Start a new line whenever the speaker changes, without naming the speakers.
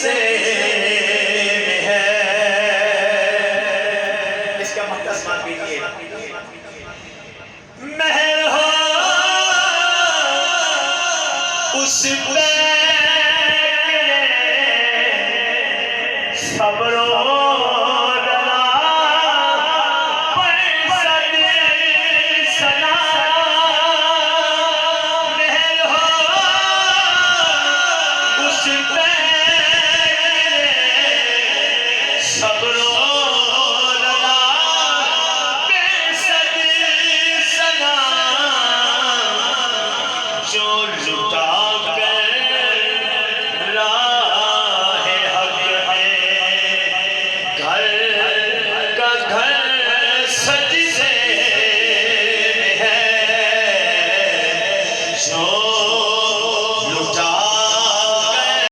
से है। इसका मतलब मान लीजिए, महर हो उस पे सबरो Sit down.